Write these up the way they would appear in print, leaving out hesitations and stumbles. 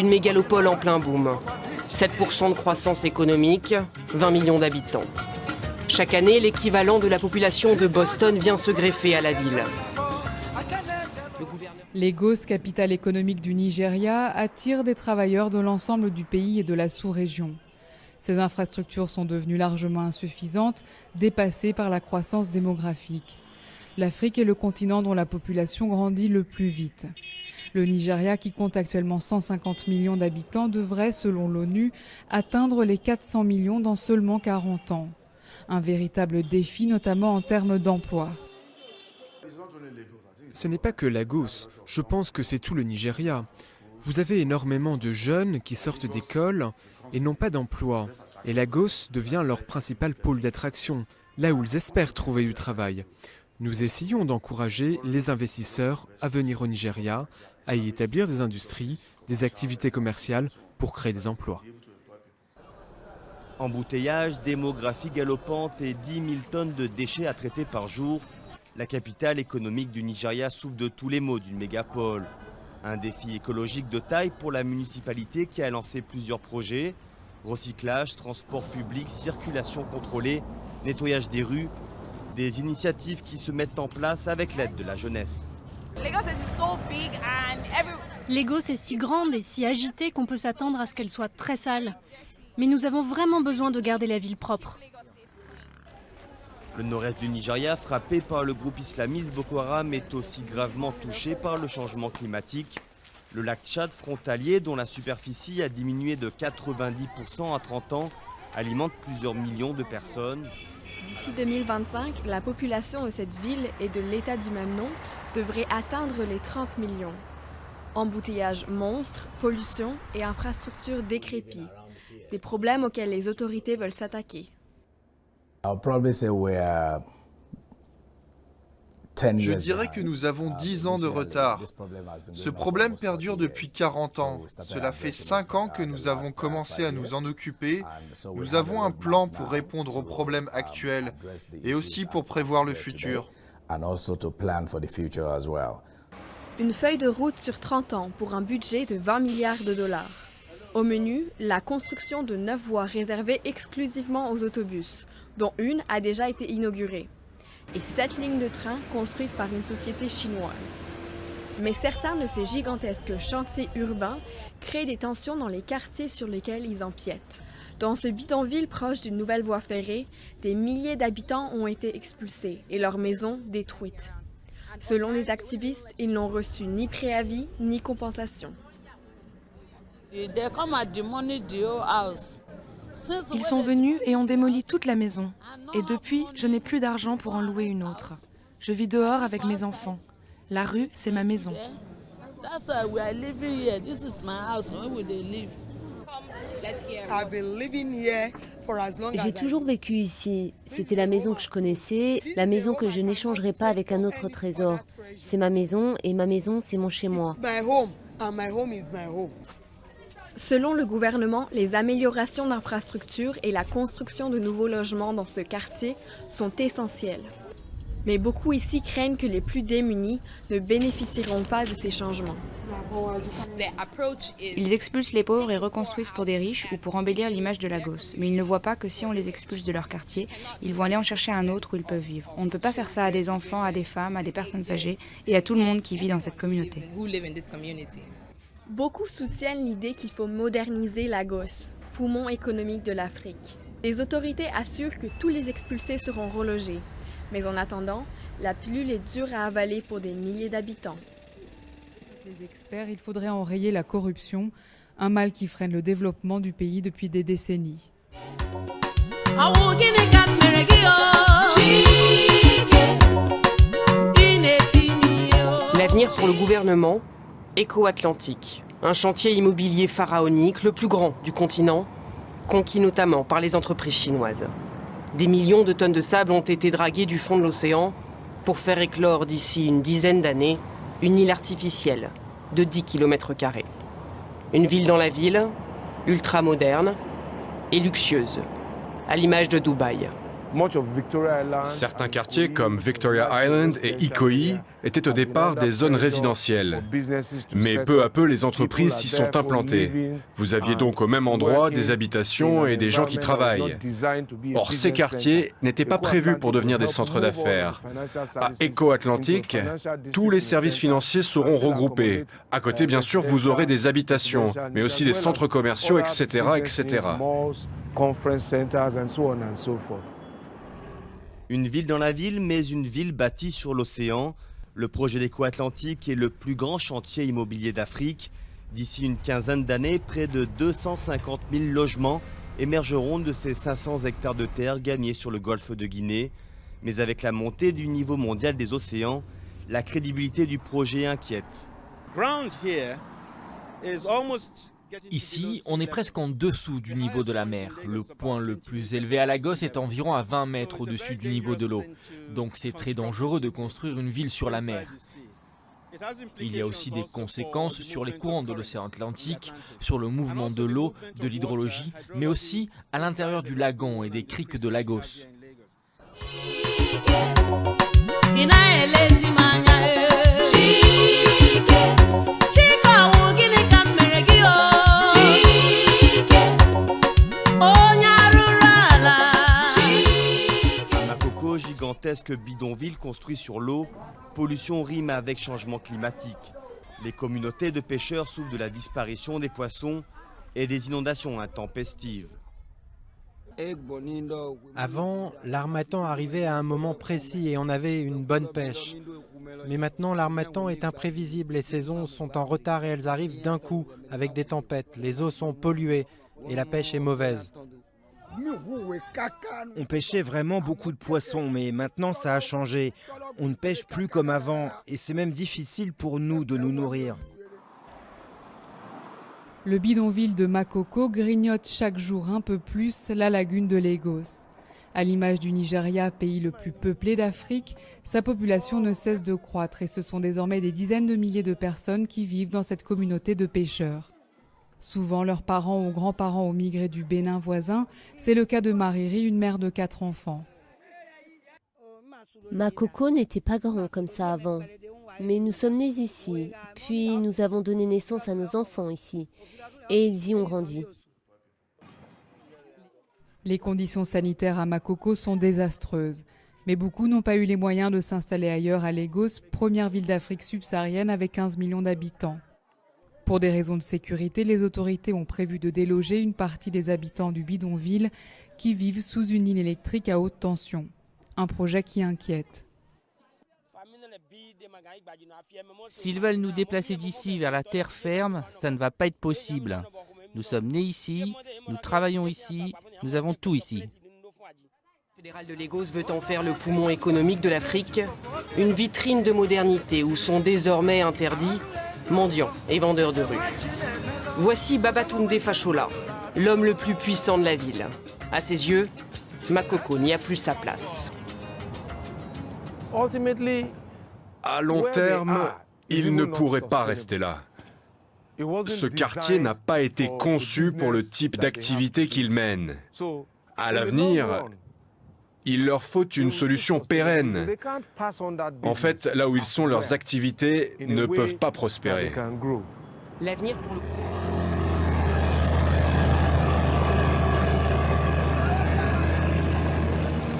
une mégalopole en plein boom. 7% de croissance économique, 20 millions d'habitants. Chaque année, l'équivalent de la population de Boston vient se greffer à la ville. Lagos, capitale économique du Nigeria, attire des travailleurs de l'ensemble du pays et de la sous-région. Ces infrastructures sont devenues largement insuffisantes, dépassées par la croissance démographique. L'Afrique est le continent dont la population grandit le plus vite. Le Nigeria, qui compte actuellement 150 millions d'habitants, devrait, selon l'ONU, atteindre les 400 millions dans seulement 40 ans. Un véritable défi, notamment en termes d'emploi. Ce n'est pas que Lagos, je pense que c'est tout le Nigeria. Vous avez énormément de jeunes qui sortent d'école et n'ont pas d'emploi. Et Lagos devient leur principal pôle d'attraction, là où ils espèrent trouver du travail. Nous essayons d'encourager les investisseurs à venir au Nigeria, à y établir des industries, des activités commerciales pour créer des emplois. Embouteillage, démographie galopante et 10 000 tonnes de déchets à traiter par jour. La capitale économique du Nigeria souffre de tous les maux d'une mégapole. Un défi écologique de taille pour la municipalité qui a lancé plusieurs projets. Recyclage, transport public, circulation contrôlée, nettoyage des rues. Des initiatives qui se mettent en place avec l'aide de la jeunesse. Lagos est si grande et si agitée qu'on peut s'attendre à ce qu'elle soit très sale. Mais nous avons vraiment besoin de garder la ville propre. Le nord-est du Nigeria, frappé par le groupe islamiste Boko Haram, est aussi gravement touché par le changement climatique. Le lac Tchad frontalier, dont la superficie a diminué de 90% à 30 ans, alimente plusieurs millions de personnes. D'ici 2025, la population de cette ville et de l'État du même nom devrait atteindre les 30 millions. Embouteillages monstres, pollution et infrastructures décrépies. Des problèmes auxquels les autorités veulent s'attaquer. Je dirais que nous avons 10 ans de retard. Ce problème perdure depuis 40 ans. Cela fait 5 ans que nous avons commencé à nous en occuper. Nous avons un plan pour répondre aux problèmes actuels et aussi pour prévoir le futur. Une feuille de route sur 30 ans pour un budget de 20 milliards de dollars. Au menu, la construction de 9 voies réservées exclusivement aux autobus, dont une a déjà été inaugurée, et 7 lignes de train construites par une société chinoise. Mais certains de ces gigantesques chantiers urbains créent des tensions dans les quartiers sur lesquels ils empiètent. Dans ce bidonville proche d'une nouvelle voie ferrée, des milliers d'habitants ont été expulsés et leurs maisons détruites. Selon les activistes, ils n'ont reçu ni préavis ni compensation. Ils sont venus et ont démoli toute la maison. Et depuis, je n'ai plus d'argent pour en louer une autre. Je vis dehors avec mes enfants. La rue, c'est ma maison. J'ai toujours vécu ici. C'était la maison que je connaissais, la maison que je n'échangerai pas avec un autre trésor. C'est ma maison et ma maison, c'est mon chez-moi. Selon le gouvernement, les améliorations d'infrastructures et la construction de nouveaux logements dans ce quartier sont essentielles. Mais beaucoup ici craignent que les plus démunis ne bénéficieront pas de ces changements. Ils expulsent les pauvres et reconstruisent pour des riches ou pour embellir l'image de Lagos. Mais ils ne voient pas que si on les expulse de leur quartier, ils vont aller en chercher un autre où ils peuvent vivre. On ne peut pas faire ça à des enfants, à des femmes, à des personnes âgées et à tout le monde qui vit dans cette communauté. Beaucoup soutiennent l'idée qu'il faut moderniser Lagos, poumon économique de l'Afrique. Les autorités assurent que tous les expulsés seront relogés. Mais en attendant, la pilule est dure à avaler pour des milliers d'habitants. Les experts, il faudrait enrayer la corruption, un mal qui freine le développement du pays depuis des décennies. L'avenir pour le gouvernement, EcoAtlantic, un chantier immobilier pharaonique, le plus grand du continent, conquis notamment par les entreprises chinoises. Des millions de tonnes de sable ont été draguées du fond de l'océan pour faire éclore d'ici une dizaine d'années une île artificielle de 10 km². Une ville dans la ville, ultra moderne et luxueuse, à l'image de Dubaï. Certains quartiers comme Victoria Island et Ikoyi étaient au départ des zones résidentielles. Mais peu à peu, les entreprises s'y sont implantées. Vous aviez donc au même endroit des habitations et des gens qui travaillent. Or, ces quartiers n'étaient pas prévus pour devenir des centres d'affaires. À Eco-Atlantic, tous les services financiers seront regroupés. À côté, bien sûr, vous aurez des habitations, mais aussi des centres commerciaux, etc., etc. Une ville dans la ville, mais une ville bâtie sur l'océan. Le projet d'Eco-Atlantic est le plus grand chantier immobilier d'Afrique. D'ici une quinzaine d'années, près de 250 000 logements émergeront de ces 500 hectares de terre gagnés sur le golfe de Guinée. Mais avec la montée du niveau mondial des océans, la crédibilité du projet inquiète. Ici, on est presque en dessous du niveau de la mer. Le point le plus élevé à Lagos est environ à 20 mètres au-dessus du niveau de l'eau. Donc c'est très dangereux de construire une ville sur la mer. Il y a aussi des conséquences sur les courants de l'océan Atlantique, sur le mouvement de l'eau, de l'hydrologie, mais aussi à l'intérieur du lagon et des criques de Lagos. Gigantesque bidonville construit sur l'eau, pollution rime avec changement climatique. Les communautés de pêcheurs souffrent de la disparition des poissons et des inondations intempestives. Avant, l'harmattan arrivait à un moment précis et on avait une bonne pêche. Mais maintenant, l'harmattan est imprévisible, les saisons sont en retard et elles arrivent d'un coup avec des tempêtes. Les eaux sont polluées et la pêche est mauvaise. On pêchait vraiment beaucoup de poissons, mais maintenant ça a changé. On ne pêche plus comme avant et c'est même difficile pour nous de nous nourrir. Le bidonville de Makoko grignote chaque jour un peu plus la lagune de Lagos. À l'image du Nigeria, pays le plus peuplé d'Afrique, sa population ne cesse de croître et ce sont désormais des dizaines de milliers de personnes qui vivent dans cette communauté de pêcheurs. Souvent, leurs parents ou grands-parents ont migré du Bénin voisin. C'est le cas de Mariri, une mère de 4 enfants. Makoko n'était pas grand comme ça avant. Mais nous sommes nés ici, puis nous avons donné naissance à nos enfants ici. Et ils y ont grandi. Les conditions sanitaires à Makoko sont désastreuses. Mais beaucoup n'ont pas eu les moyens de s'installer ailleurs à Lagos, première ville d'Afrique subsaharienne avec 15 millions d'habitants. Pour des raisons de sécurité, les autorités ont prévu de déloger une partie des habitants du bidonville qui vivent sous une ligne électrique à haute tension. Un projet qui inquiète. S'ils veulent nous déplacer d'ici vers la terre ferme, ça ne va pas être possible. Nous sommes nés ici, nous travaillons ici, nous avons tout ici. Le fédéral de Lagos veut en faire le poumon économique de l'Afrique, une vitrine de modernité où sont désormais interdits mendiants et vendeurs de rue. Voici Babatunde Fashola, l'homme le plus puissant de la ville. À ses yeux, Makoko n'y a plus sa place. À long terme, il ne pourrait pas rester là. Ce quartier n'a pas été conçu pour le type d'activité qu'il mène. À l'avenir, il leur faut une solution pérenne. En fait, là où ils sont, leurs activités ne peuvent pas prospérer. L'avenir pour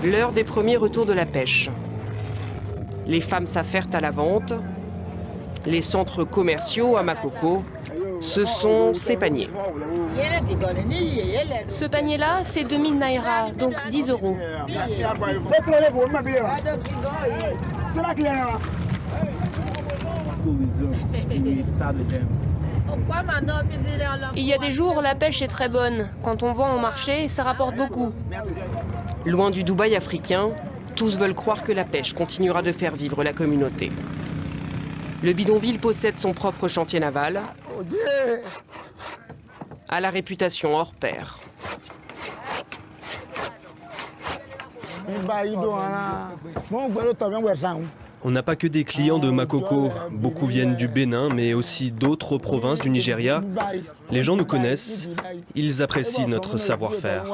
le... L'heure des premiers retours de la pêche. Les femmes s'affairent à la vente. Les centres commerciaux à Makoko, ce sont ces paniers. Ce panier-là, c'est 2000 naira, donc 10 €. Il y a des jours, la pêche est très bonne. Quand on vend au marché, ça rapporte beaucoup. Loin du Dubaï africain, tous veulent croire que la pêche continuera de faire vivre la communauté. Le bidonville possède son propre chantier naval, à la réputation hors pair. On n'a pas que des clients de Makoko, beaucoup viennent du Bénin, mais aussi d'autres provinces du Nigeria. Les gens nous connaissent, ils apprécient notre savoir-faire.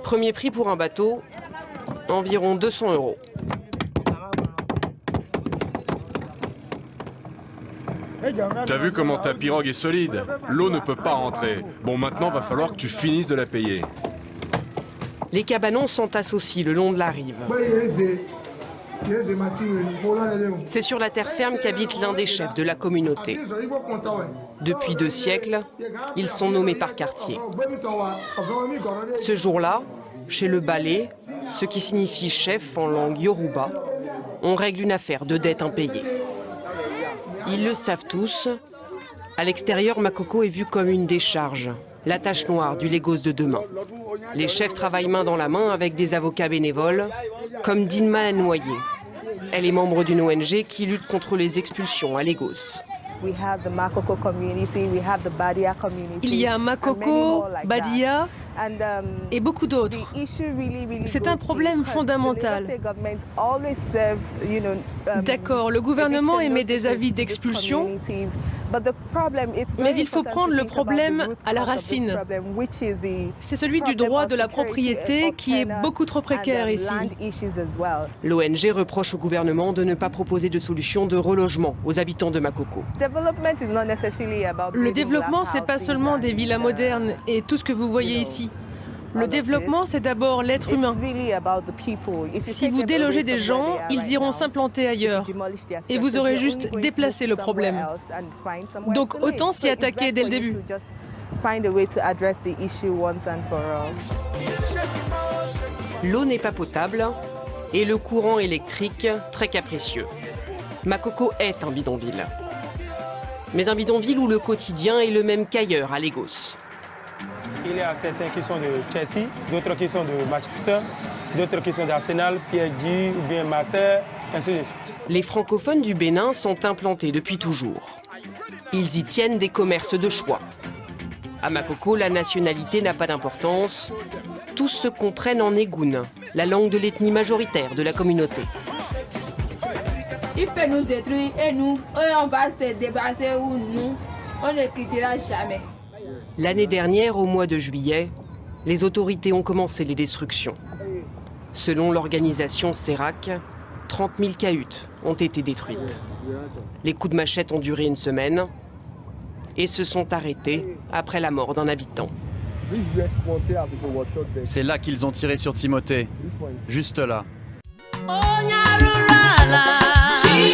Premier prix pour un bateau, environ 200 €. T'as vu comment ta pirogue est solide? L'eau ne peut pas rentrer. Bon, maintenant, va falloir que tu finisses de la payer. Les cabanons s'entassent aussi le long de la rive. C'est sur la terre ferme qu'habite l'un des chefs de la communauté. Depuis 2 siècles, ils sont nommés par quartier. Ce jour-là, chez le balai, ce qui signifie chef en langue yoruba, on règle une affaire de dette impayée. Ils le savent tous, à l'extérieur, Makoko est vue comme une décharge, la tache noire du Lagos de demain. Les chefs travaillent main dans la main avec des avocats bénévoles, comme Dinma Nwoye. Elle est membre d'une ONG qui lutte contre les expulsions à Lagos. Il y a Makoko, Badia et beaucoup d'autres. C'est un problème fondamental. D'accord, le gouvernement émet des avis d'expulsion, mais il faut prendre le problème à la racine. C'est celui du droit de la propriété qui est beaucoup trop précaire ici. L'ONG reproche au gouvernement de ne pas proposer de solution de relogement aux habitants de Makoko. Le développement, c'est pas seulement des villas modernes et tout ce que vous voyez ici. Le développement, c'est d'abord l'être humain. Si vous délogez des gens, ils iront s'implanter ailleurs. Et vous aurez juste déplacé le problème. Donc autant s'y attaquer dès le début. L'eau n'est pas potable et le courant électrique très capricieux. Makoko est un bidonville. Mais un bidonville où le quotidien est le même qu'ailleurs à Lagos. Il y a certains qui sont de Chelsea, d'autres qui sont de Manchester, d'autres qui sont d'Arsenal, PSG ou bien Marseille, ainsi de suite. Les francophones du Bénin sont implantés depuis toujours. Ils y tiennent des commerces de choix. À Makoko, la nationalité n'a pas d'importance. Tous se comprennent en Egun, la langue de l'ethnie majoritaire de la communauté. Il peut nous détruire et nous, on va se débarrasser ou nous, on ne quittera jamais. L'année dernière, au mois de juillet, les autorités ont commencé les destructions. Selon l'organisation CERAC, 30 000 cahutes ont été détruites. Les coups de machette ont duré une semaine et se sont arrêtés après la mort d'un habitant. C'est là qu'ils ont tiré sur Timothée, juste là. Si